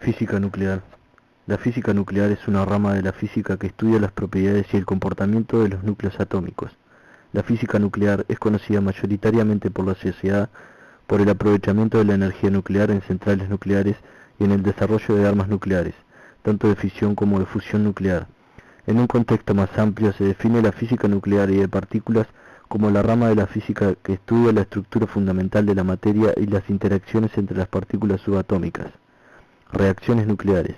Física nuclear. La física nuclear es una rama de la física que estudia las propiedades y el comportamiento de los núcleos atómicos. La física nuclear es conocida mayoritariamente por la sociedad por el aprovechamiento de la energía nuclear en centrales nucleares y en el desarrollo de armas nucleares, tanto de fisión como de fusión nuclear. En un contexto más amplio se define la física nuclear y de partículas como la rama de la física que estudia la estructura fundamental de la materia y las interacciones entre las partículas subatómicas. Reacciones nucleares.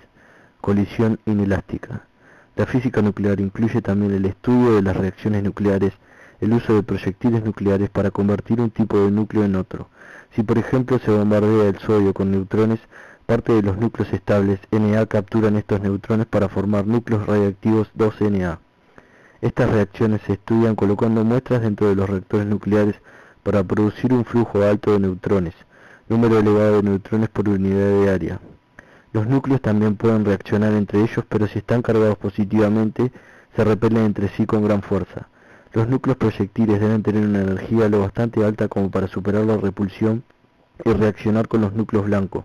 Colisión inelástica. La física nuclear incluye también el estudio de las reacciones nucleares, el uso de proyectiles nucleares para convertir un tipo de núcleo en otro. Si por ejemplo se bombardea el sodio con neutrones, parte de los núcleos estables Na capturan estos neutrones para formar núcleos radiactivos 2Na. Estas reacciones se estudian colocando muestras dentro de los reactores nucleares para producir un flujo alto de neutrones, número elevado de neutrones por unidad de área. Los núcleos también pueden reaccionar entre ellos, pero si están cargados positivamente, se repelen entre sí con gran fuerza. Los núcleos proyectiles deben tener una energía lo bastante alta como para superar la repulsión y reaccionar con los núcleos blancos.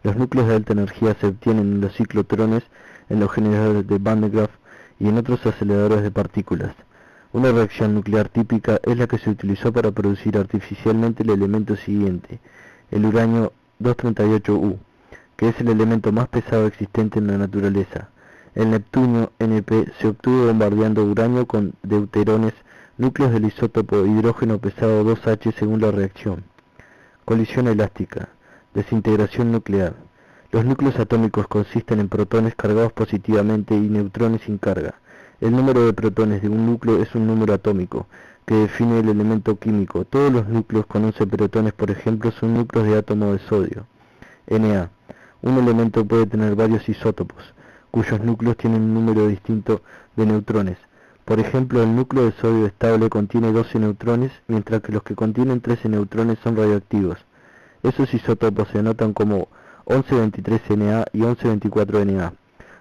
Los núcleos de alta energía se obtienen en los ciclotrones, en los generadores de Van de Graaff y en otros aceleradores de partículas. Una reacción nuclear típica es la que se utilizó para producir artificialmente el elemento siguiente, el uranio 238U, que es el elemento más pesado existente en la naturaleza. El neptunio Np se obtuvo bombardeando uranio con deuterones, núcleos del isótopo hidrógeno pesado 2H según la reacción. Colisión elástica. Desintegración nuclear. Los núcleos atómicos consisten en protones cargados positivamente y neutrones sin carga. El número de protones de un núcleo es un número atómico, que define el elemento químico. Todos los núcleos con 11 protones, por ejemplo, son núcleos de átomo de sodio. Na. Un elemento puede tener varios isótopos, cuyos núcleos tienen un número distinto de neutrones. Por ejemplo, el núcleo de sodio estable contiene 12 neutrones, mientras que los que contienen 13 neutrones son radioactivos. Esos isótopos se anotan como 1123Na y 1124Na,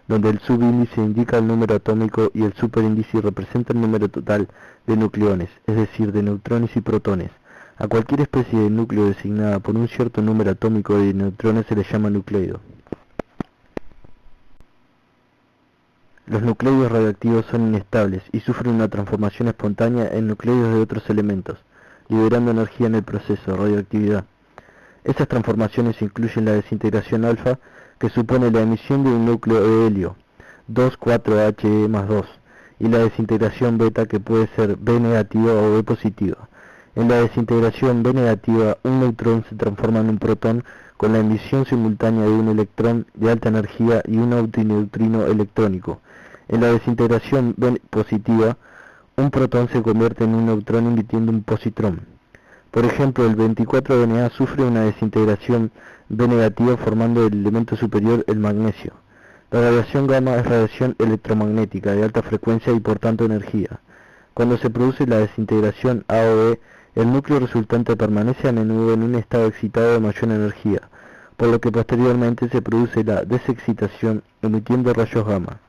donde el subíndice indica el número atómico y el superíndice representa el número total de nucleones, es decir, de neutrones y protones. A cualquier especie de núcleo designada por un cierto número atómico de neutrones se le llama nucleido. Los nucleidos radioactivos son inestables y sufren una transformación espontánea en nucleidos de otros elementos, liberando energía en el proceso, radioactividad. Esas transformaciones incluyen la desintegración alfa, que supone la emisión de un núcleo de helio, 2,4-He más 2, y la desintegración beta, que puede ser B negativa o B positiva. En la desintegración B negativa, un neutrón se transforma en un protón con la emisión simultánea de un electrón de alta energía y un antineutrino electrónico. En la desintegración B positiva, un protón se convierte en un neutrón emitiendo un positrón. Por ejemplo, el 24Na sufre una desintegración B negativa formando el elemento superior, el magnesio. La radiación gamma es radiación electromagnética de alta frecuencia y por tanto energía. Cuando se produce la desintegración A o B, el núcleo resultante permanece a menudo en un estado excitado de mayor energía, por lo que posteriormente se produce la desexcitación emitiendo rayos gamma.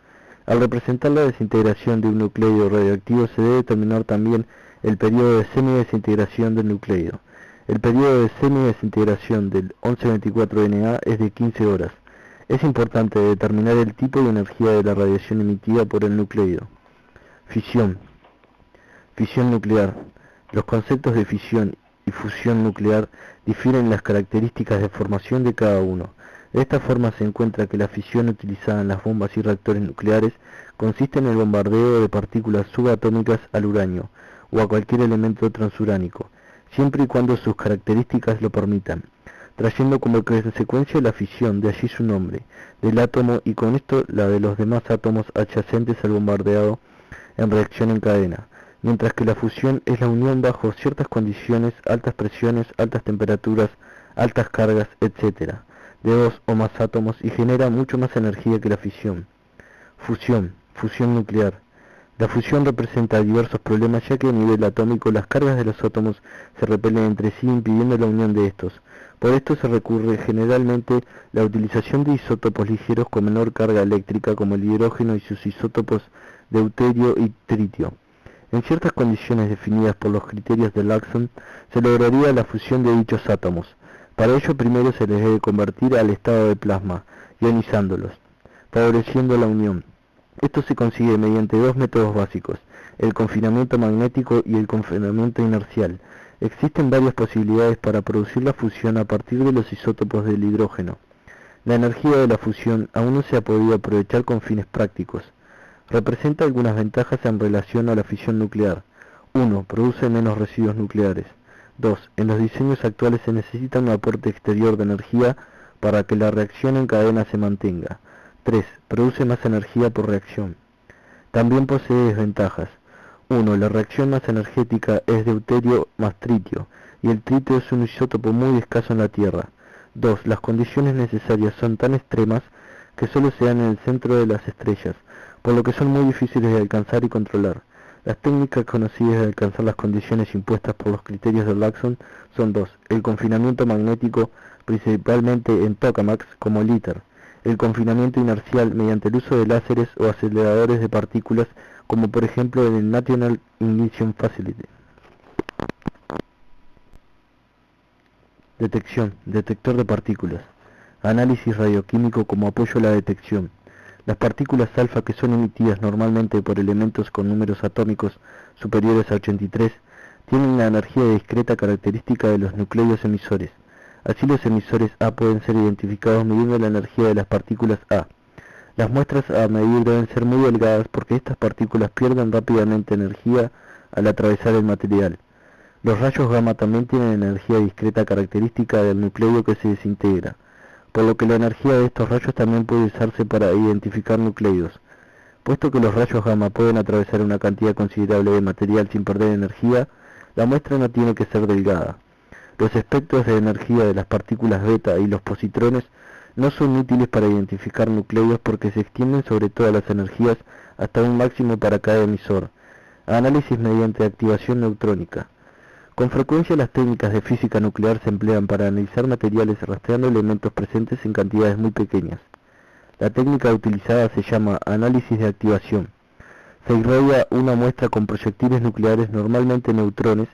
Al representar la desintegración de un nucleido radioactivo se debe determinar también el periodo de semidesintegración del nucleido. El periodo de semidesintegración del 1124Na es de 15 horas. Es importante determinar el tipo de energía de la radiación emitida por el nucleido. Fisión. Fisión nuclear. Los conceptos de fisión y fusión nuclear difieren en las características de formación de cada uno. De esta forma se encuentra que la fisión utilizada en las bombas y reactores nucleares consiste en el bombardeo de partículas subatómicas al uranio o a cualquier elemento transuránico, siempre y cuando sus características lo permitan, trayendo como consecuencia la fisión, de allí su nombre, del átomo y con esto la de los demás átomos adyacentes al bombardeado en reacción en cadena, mientras que la fusión es la unión bajo ciertas condiciones, altas presiones, altas temperaturas, altas cargas, etc., de dos o más átomos y genera mucho más energía que la fisión. Fusión, fusión nuclear. La fusión representa diversos problemas ya que a nivel atómico las cargas de los átomos se repelen entre sí impidiendo la unión de estos. Por esto se recurre generalmente a la utilización de isótopos ligeros con menor carga eléctrica como el hidrógeno y sus isótopos deuterio y tritio. En ciertas condiciones definidas por los criterios de Laxon se lograría la fusión de dichos átomos. Para ello primero se les debe convertir al estado de plasma ionizándolos, favoreciendo la unión. Esto se consigue mediante dos métodos básicos, el confinamiento magnético y el confinamiento inercial. Existen varias posibilidades para producir la fusión a partir de los isótopos del hidrógeno. La energía de la fusión aún no se ha podido aprovechar con fines prácticos. Representa algunas ventajas en relación a la fisión nuclear. 1. Produce menos residuos nucleares. 2. En los diseños actuales se necesita un aporte exterior de energía para que la reacción en cadena se mantenga. 3. Produce más energía por reacción. También posee desventajas. 1. La reacción más energética es deuterio más tritio, y el tritio es un isótopo muy escaso en la Tierra. 2. Las condiciones necesarias son tan extremas que solo se dan en el centro de las estrellas, por lo que son muy difíciles de alcanzar y controlar. Las técnicas conocidas de alcanzar las condiciones impuestas por los criterios de Laxon son dos: el confinamiento magnético, principalmente en tokamaks como el ITER; el confinamiento inercial mediante el uso de láseres o aceleradores de partículas, como por ejemplo en el National Ignition Facility. Detección, detector de partículas. Análisis radioquímico como apoyo a la detección. Las partículas alfa, que son emitidas normalmente por elementos con números atómicos superiores a 83, tienen la energía discreta característica de los nucleidos emisores. Así, los emisores A pueden ser identificados midiendo la energía de las partículas A. Las muestras a medir deben ser muy delgadas porque estas partículas pierden rápidamente energía al atravesar el material. Los rayos gamma también tienen energía discreta característica del nucleido que se desintegra, por lo que la energía de estos rayos también puede usarse para identificar nucleidos. Puesto que los rayos gamma pueden atravesar una cantidad considerable de material sin perder energía, la muestra no tiene que ser delgada. Los espectros de energía de las partículas beta y los positrones no son útiles para identificar nucleidos porque se extienden sobre todas las energías hasta un máximo para cada emisor. Análisis mediante activación neutrónica. Con frecuencia las técnicas de física nuclear se emplean para analizar materiales rastreando elementos presentes en cantidades muy pequeñas. La técnica utilizada se llama análisis de activación. Se irradia una muestra con proyectiles nucleares, normalmente neutrones,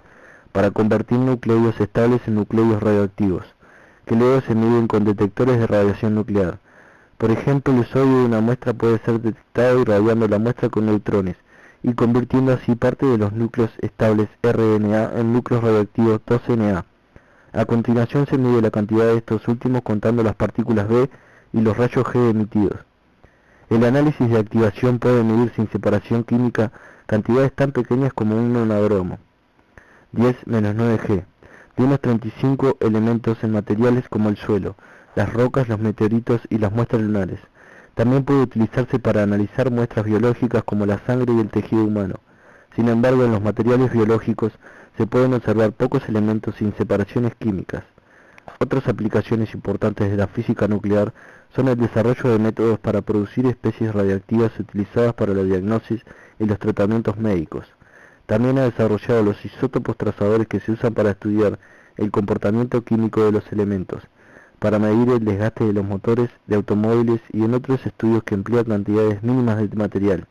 para convertir nucleidos estables en nucleidos radioactivos, que luego se miden con detectores de radiación nuclear. Por ejemplo, el sodio de una muestra puede ser detectado irradiando la muestra con neutrones, y convirtiendo así parte de los núcleos estables RNA en núcleos radioactivos 2Na. A continuación se mide la cantidad de estos últimos contando las partículas B y los rayos G emitidos. El análisis de activación puede medir sin separación química cantidades tan pequeñas como un nanogramo, 10-9G, de unos 35 elementos en materiales como el suelo, las rocas, los meteoritos y las muestras lunares. También puede utilizarse para analizar muestras biológicas como la sangre y el tejido humano. Sin embargo, en los materiales biológicos se pueden observar pocos elementos sin separaciones químicas. Otras aplicaciones importantes de la física nuclear son el desarrollo de métodos para producir especies radiactivas utilizadas para la diagnosis y los tratamientos médicos. También ha desarrollado los isótopos trazadores que se usan para estudiar el comportamiento químico de los elementos, para medir el desgaste de los motores de automóviles y en otros estudios que emplean cantidades mínimas de material.